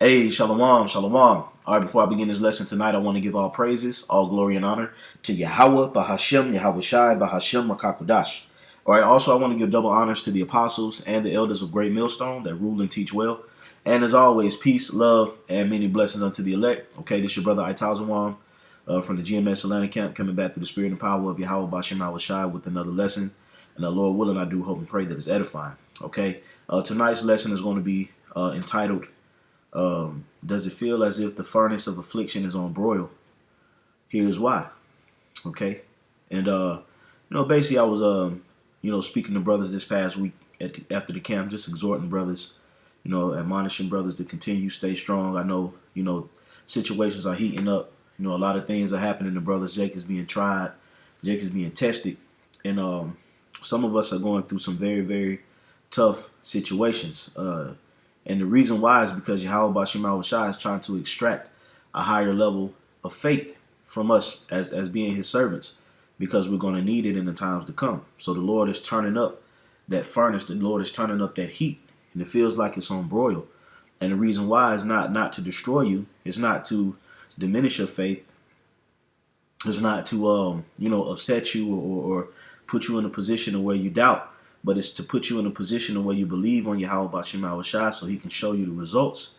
Hey, shalom, shalom. All right, before I begin this lesson tonight, I want to give all praises, all glory and honor to Yahweh, Bahashem, Yahweh Shai, Bahashem, Makakudash. All right, also, I want to give double honors to the apostles and the elders of Great Millstone that rule and teach well. And as always, peace, love, and many blessings unto the elect. Okay, this is your brother Itazawam from the GMS Atlanta camp, coming back through the spirit and power of Yahweh, Bahashem, Yahweh Shai with another lesson. And the Lord willing, I do hope and pray that it's edifying. Okay, tonight's lesson is going to be entitled, does it feel as if the furnace of affliction is on broil? Here's why. Okay. And, basically I was, speaking to brothers this past week after the camp, just exhorting brothers, admonishing brothers to continue, stay strong. I know, situations are heating up. A lot of things are happening to brothers. Jake is being tried. Jake is being tested. And some of us are going through some very, very tough situations. And the reason why is because Yahweh Bashim Shai is trying to extract a higher level of faith from us as being his servants, because we're going to need it in the times to come. So the Lord is turning up that furnace. The Lord is turning up that heat, and it feels like it's on broil. And the reason why is not to destroy you. It's not to diminish your faith. It's not to, upset you or put you in a position where you doubt. But it's to put you in a position where you believe on Yahweh Bashim Shai, so he can show you the results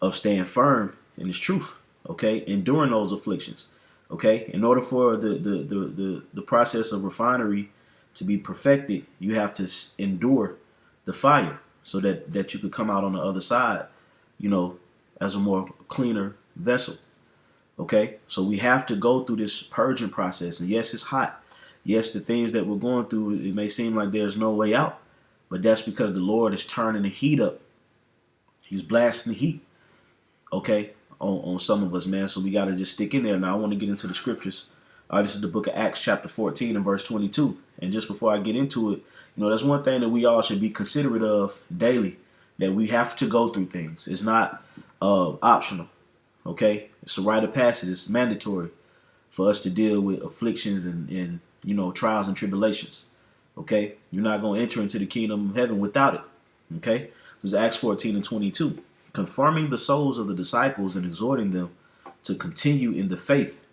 of staying firm in his truth, okay, enduring those afflictions, okay. In order for the process of refinery to be perfected, you have to endure the fire so that you could come out on the other side, as a more cleaner vessel, okay. So we have to go through this purging process, and yes, it's hot. Yes, the things that we're going through, it may seem like there's no way out, but that's because the Lord is turning the heat up. He's blasting the heat, okay, on some of us, man. So we got to just stick in there. Now, I want to get into the scriptures. This is the book of Acts, chapter 14 and verse 22. And just before I get into it, that's one thing that we all should be considerate of daily, that we have to go through things. It's not optional, okay? It's a rite of passage. It's mandatory for us to deal with afflictions and trials and tribulations. Okay, you're not going to enter into the kingdom of heaven without it. Okay, this is Acts 14 and 22, confirming the souls of the disciples and exhorting them to continue in the faith.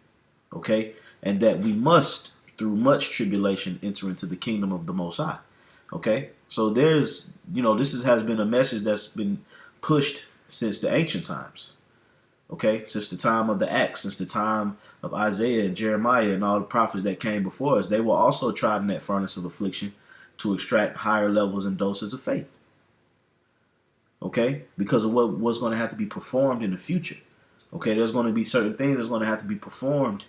Okay, and that we must, through much tribulation, enter into the kingdom of the Most High. Okay, so there's, has been a message that's been pushed since the ancient times. Okay, since the time of the Acts, since the time of Isaiah and Jeremiah and all the prophets that came before us, they were also tried in that furnace of affliction to extract higher levels and doses of faith. Okay, because of what's going to have to be performed in the future. Okay, there's going to be certain things that's going to have to be performed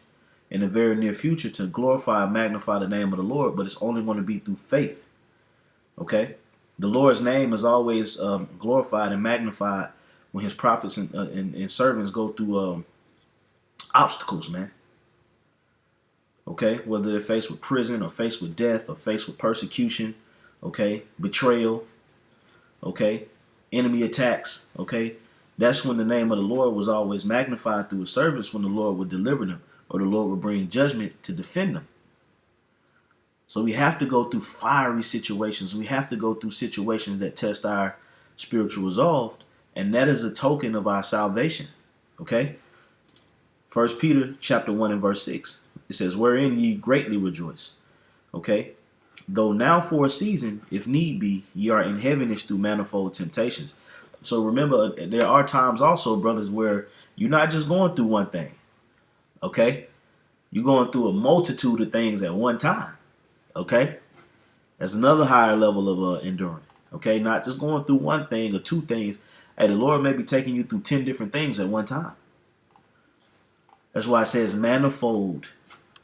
in the very near future to glorify and magnify the name of the Lord, but it's only going to be through faith. Okay, the Lord's name is always glorified and magnified when his prophets and servants go through obstacles, man. Okay, whether they're faced with prison or faced with death or faced with persecution, okay, betrayal, okay, enemy attacks, okay, that's when the name of the Lord was always magnified through his servants, when the Lord would deliver them or the Lord would bring judgment to defend them. So we have to go through fiery situations. We have to go through situations that test our spiritual resolve. And that is a token of our salvation. Okay. 1 Peter chapter 1 and verse 6. It says, wherein ye greatly rejoice. Okay. Though now for a season, if need be, ye are in heaviness through manifold temptations. So remember, there are times also, brothers, where you're not just going through one thing. Okay. You're going through a multitude of things at one time. Okay. That's another higher level of enduring. Okay. Not just going through one thing or two things. Hey, the Lord may be taking you through 10 different things at one time. That's why it says manifold.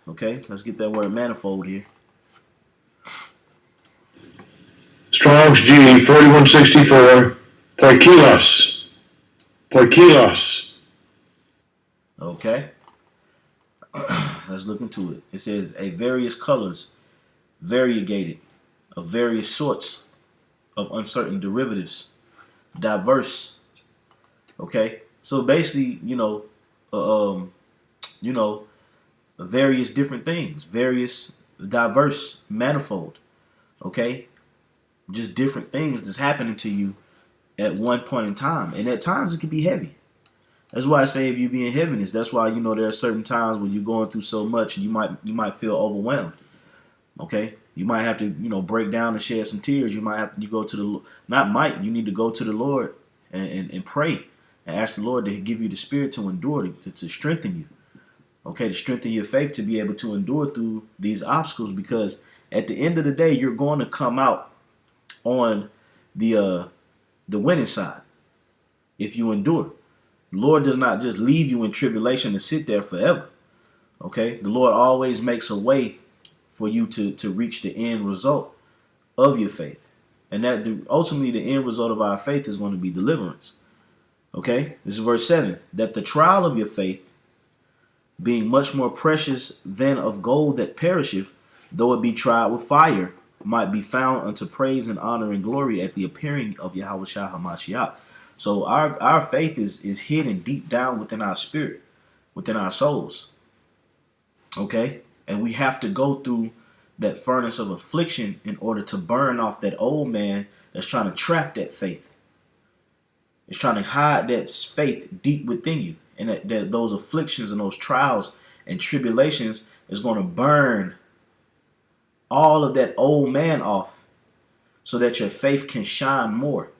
Okay, let's get that word manifold here. Strong's G 4164. Poikilos. Poikilos. Okay. Let's look into it. It says a various colors, variegated, of various sorts of uncertain derivatives. Diverse. Okay, so basically, various different things, various, diverse, manifold. Okay, just different things that's happening to you at one point in time. And at times it can be heavy. That's why I say if you be in heaviness, that's why, you know, there are certain times when you're going through so much and you might feel overwhelmed. Okay? You might have to, you know, break down and shed some tears. You might have to, you go to the, not might, you need to go to the Lord and pray and ask the Lord to give you the spirit to endure, to strengthen you. Okay, to strengthen your faith to be able to endure through these obstacles, because at the end of the day, you're going to come out on the winning side if you endure. The Lord does not just leave you in tribulation to sit there forever. Okay, the Lord always makes a way for you to reach the end result of your faith, and that ultimately the end result of our faith is going to be deliverance. Okay, this is verse 7, that the trial of your faith, being much more precious than of gold that perisheth, though it be tried with fire, might be found unto praise and honor and glory at the appearing of Yahushua HaMashiach. So our faith is hidden deep down within our spirit, within our souls. Okay? And we have to go through that furnace of affliction in order to burn off that old man that's trying to trap that faith. It's trying to hide that faith deep within you. And that those afflictions and those trials and tribulations is going to burn all of that old man off so that your faith can shine more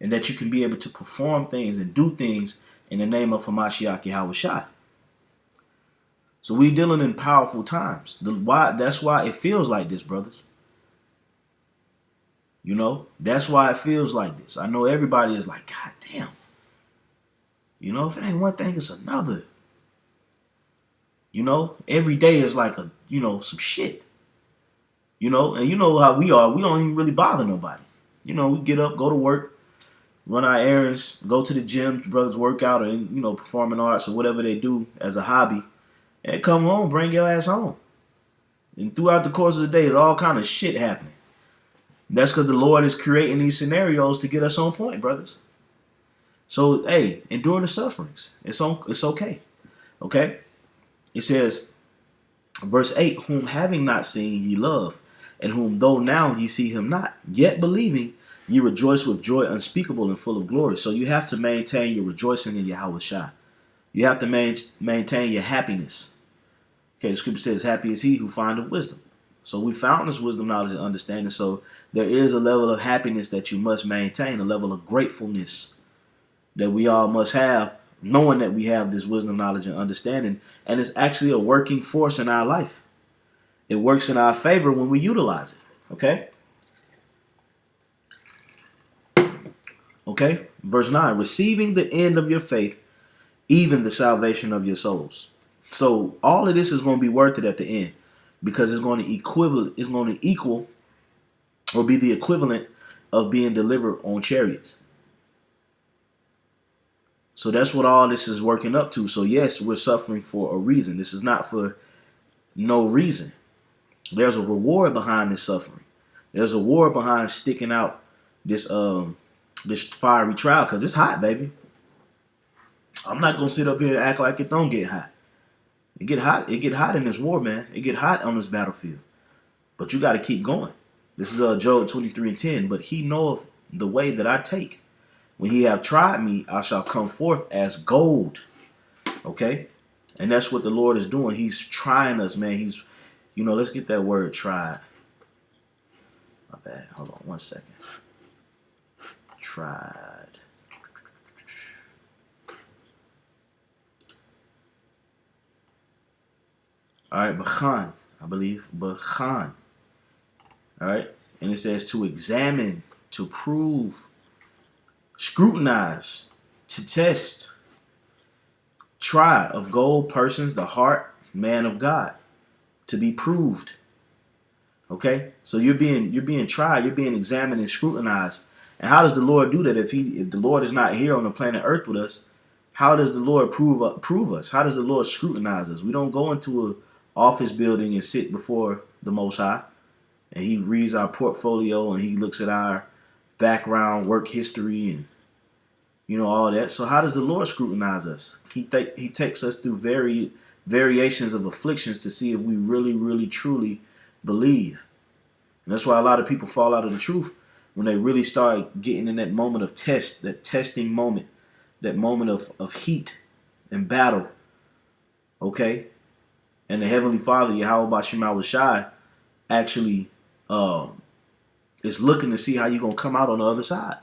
and that you can be able to perform things and do things in the name of Hamashiach Yahushua. So we dealing in powerful times. That's why it feels like this, brothers. You know, that's why it feels like this. I know everybody is like, God damn. You know, if it ain't one thing, it's another. You know, every day is like some shit. You know, and you know how we are. We don't even really bother nobody. You know, we get up, go to work, run our errands, go to the gym, brothers work out, or, you know, performing arts or whatever they do as a hobby, and come home, bring your ass home. And throughout the course of the day, there's all kind of shit happening. That's because the Lord is creating these scenarios to get us on point, brothers. So, hey, endure the sufferings. It's okay. Okay? It says, verse 8, whom having not seen ye love, and whom though now ye see him not, yet believing, ye rejoice with joy unspeakable and full of glory. So you have to maintain your rejoicing in Yahushua. You have to maintain your happiness. Okay, the scripture says, happy is he who findeth wisdom. So we found this wisdom, knowledge, and understanding. So there is a level of happiness that you must maintain, a level of gratefulness that we all must have, knowing that we have this wisdom, knowledge, and understanding. And it's actually a working force in our life. It works in our favor when we utilize it. Okay? Okay? Verse 9, receiving the end of your faith, even the salvation of your souls. So all of this is going to be worth it at the end, because it's going to equal or be the equivalent of being delivered on chariots. So that's what all this is working up to. So yes, we're suffering for a reason. This is not for no reason. There's a reward behind this suffering. There's a reward behind sticking out this fiery trial, because it's hot, baby. I'm not gonna sit up here and act like it don't get hot. It get hot. It get hot in this war, man. It get hot on this battlefield. But you got to keep going. This is Job 23:10. But he knoweth the way that I take. When he have tried me, I shall come forth as gold. Okay? And that's what the Lord is doing. He's trying us, man. He's, let's get that word tried. My bad. Hold on 1 second. Tried. All right, Bachan, I believe. Bachan. All right? And it says to examine, to prove, scrutinize, to test, try of gold persons, the heart, man of God, to be proved. Okay? So you're being tried, you're being examined and scrutinized. And how does the Lord do that? If the Lord is not here on the planet Earth with us, how does the Lord prove us? How does the Lord scrutinize us? We don't go into an office building and sit before the Most High, and he reads our portfolio and he looks at our background, work history, and all that. So how does the Lord scrutinize us? He takes us through variations of afflictions to see if we really, really, truly believe. And that's why a lot of people fall out of the truth, when they really start getting in that moment of test, that testing moment, that moment of heat and battle, okay? And the Heavenly Father, Yahweh Bashim Shai, actually is looking to see how you're going to come out on the other side.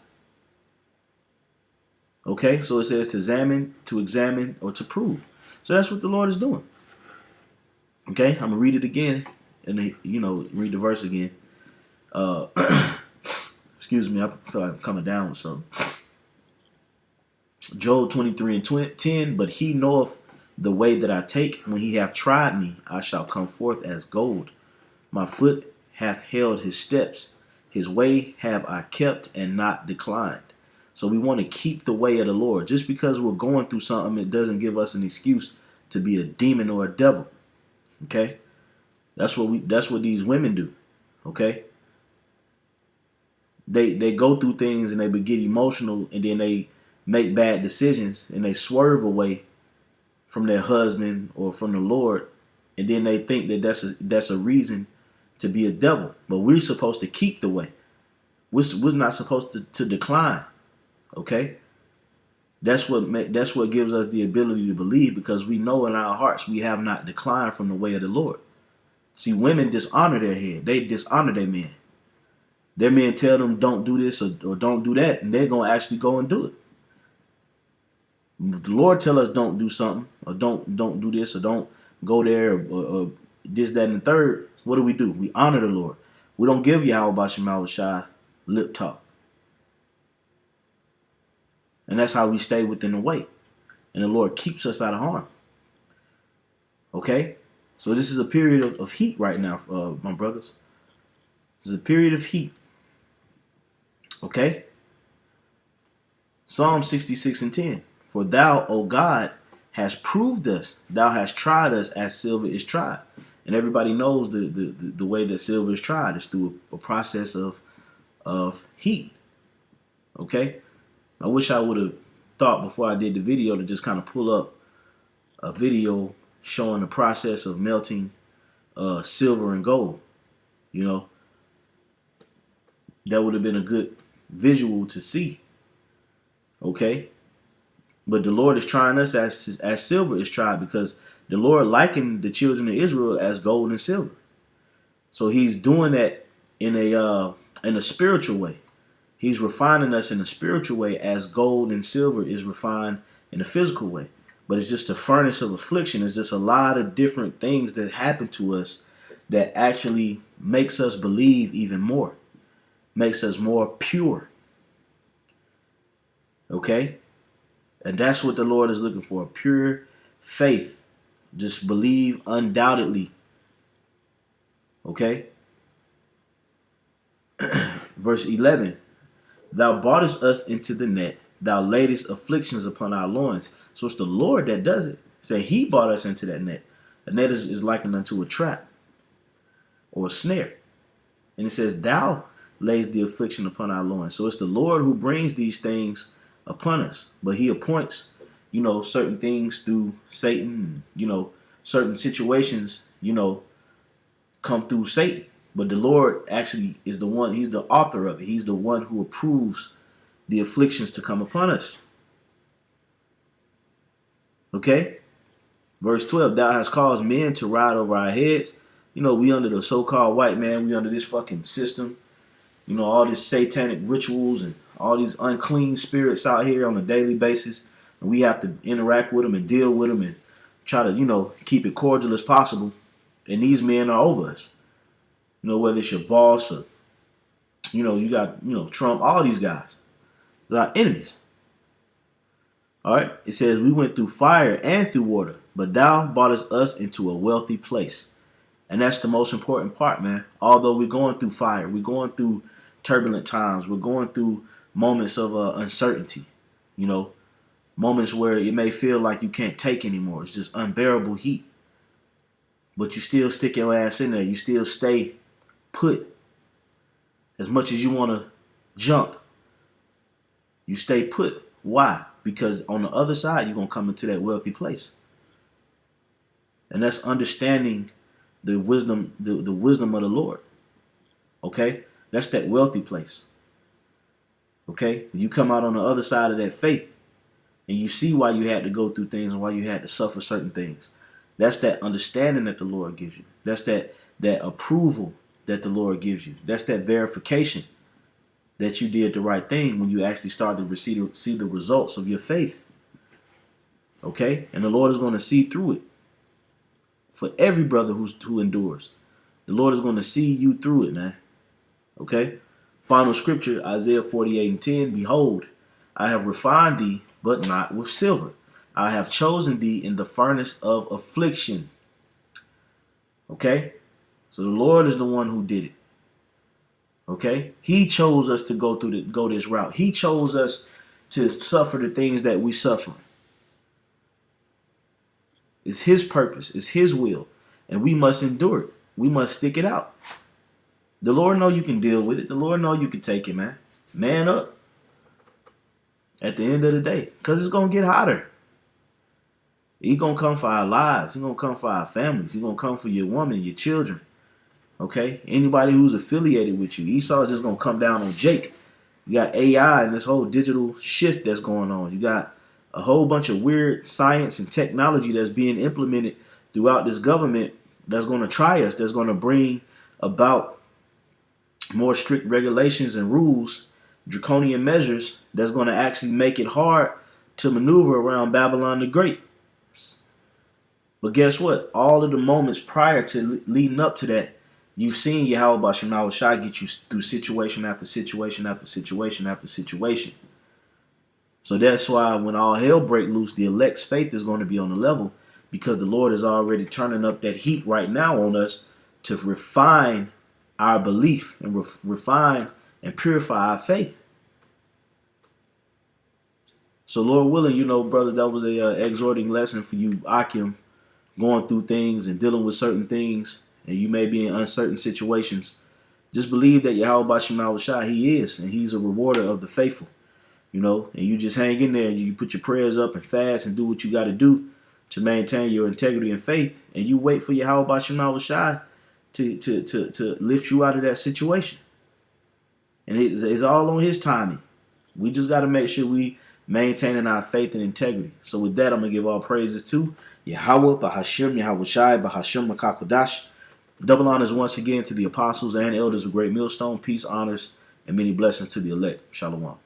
Okay? So it says to examine, or to prove. So that's what the Lord is doing. Okay? I'm going to read it again and, read the verse again. Excuse me, I feel like I'm coming down with something. Job 23 and 10, but he knoweth the way that I take. When he hath tried me, I shall come forth as gold. My foot hath held his steps. His way have I kept and not declined. So we want to keep the way of the Lord. Just because we're going through something, it doesn't give us an excuse to be a demon or a devil. Okay? That's what these women do. Okay? They go through things and they get emotional, and then they make bad decisions and they swerve away from their husband or from the Lord, and then they think that that's a reason to be a devil. But we're supposed to keep the way. We're not supposed to decline. Okay? That's what gives us the ability to believe, because we know in our hearts we have not declined from the way of the Lord. See, women dishonor their head. They dishonor their men. Their men tell them don't do this or don't do that, and they're going to actually go and do it. If the Lord tell us don't do something, or don't do this, or don't go there, or this, that, and the third, what do? We honor the Lord. We don't give Yahweh Bashim Shai lip talk. And that's how we stay within the way. And the Lord keeps us out of harm. Okay? So this is a period of heat right now, my brothers. This is a period of heat. Okay? Psalm 66 and 10. For thou, O God, hast proved us. Thou hast tried us as silver is tried. And everybody knows the way that silver is tried is through a process of heat. Okay? I wish I would have thought before I did the video to just kind of pull up a video showing the process of melting silver and gold. You know, that would have been a good visual to see. Okay? But the Lord is trying us as silver is tried, because the Lord likened the children of Israel as gold and silver. So he's doing that in a spiritual way. He's refining us in a spiritual way as gold and silver is refined in a physical way. But it's just a furnace of affliction. It's just a lot of different things that happen to us that actually makes us believe even more. Makes us more pure. Okay? And that's what the Lord is looking for. Pure faith. Just believe undoubtedly. Okay? Verse 11. Thou broughtest us into the net. Thou laidest afflictions upon our loins. So it's the Lord that does it. Say he brought us into that net. A net is likened unto a trap or a snare. And it says, thou lays the affliction upon our loins. So it's the Lord who brings these things upon us. But he appoints, certain things through Satan. And, certain situations, come through Satan. But the Lord actually is the one, he's the author of it. He's the one who approves the afflictions to come upon us. Okay? Verse 12, thou hast caused men to ride over our heads. We under the so-called white man, we under this fucking system. All these satanic rituals and all these unclean spirits out here on a daily basis. And we have to interact with them and deal with them and try to, keep it cordial as possible. And these men are over us. Whether it's your boss or, you got, Trump, all these guys. They're our enemies. All right. It says, we went through fire and through water, but thou broughtest us into a wealthy place. And that's the most important part, man. Although we're going through fire, we're going through turbulent times, we're going through moments of uncertainty, moments where it may feel like you can't take anymore. It's just unbearable heat. But you still stick your ass in there. You still stay put. As much as you want to jump, you stay put. Why? Because on the other side, you're going to come into that wealthy place. And that's understanding the wisdom of the Lord. Okay? That's that wealthy place. Okay? When you come out on the other side of that faith and you see why you had to go through things and why you had to suffer certain things. That's that understanding that the Lord gives you. That's that approval that the Lord gives you. That's that verification that you did the right thing when you actually start to see the results of your faith. Okay? And the Lord is going to see through it. For every brother who endures, the Lord is going to see you through it, man. Okay? Final scripture, Isaiah 48:10. Behold, I have refined thee, but not with silver. I have chosen thee in the furnace of affliction. Okay? So the Lord is the one who did it. Okay? He chose us to go this route. He chose us to suffer the things that we suffer. It's his purpose. It's his will. And we must endure it. We must stick it out. The Lord know you can deal with it. The Lord know you can take it, man. Man up. At the end of the day. Because it's going to get hotter. He's going to come for our lives. He's going to come for our families. He's going to come for your woman, your children. Okay? Anybody who's affiliated with you. Esau is just going to come down on Jake. You got AI and this whole digital shift that's going on. You got a whole bunch of weird science and technology that's being implemented throughout this government that's going to try us, that's going to bring about more strict regulations and rules, draconian measures that's going to actually make it hard to maneuver around Babylon the Great. But guess what? All of the moments prior to leading up to that, you've seen Yahweh Bashem Yahushua get you through situation after situation after situation after situation. So that's why when all hell break loose, the elect's faith is going to be on the level, because the Lord is already turning up that heat right now on us to refine our belief and refine and purify our faith. So Lord willing, you know, brothers, that was a exhorting lesson for you, Akim, going through things and dealing with certain things, and you may be in uncertain situations. Just believe that Yahweh Bashem Yahushua, he is, and he's a rewarder of the faithful. You know, and you just hang in there and you put your prayers up and fast and do what you got to do to maintain your integrity and faith, and you wait for Yahweh Bashem Yahushua to lift you out of that situation. And it's all on his timing. We just got to make sure we maintaining our faith and integrity. So with that, I'm going to give all praises to Yahweh, Bahashim, Yahweh Shai, Bahashim, Makakodash. Double honors once again to the apostles and elders of Great Millstone. Peace, honors, and many blessings to the elect. Shalom.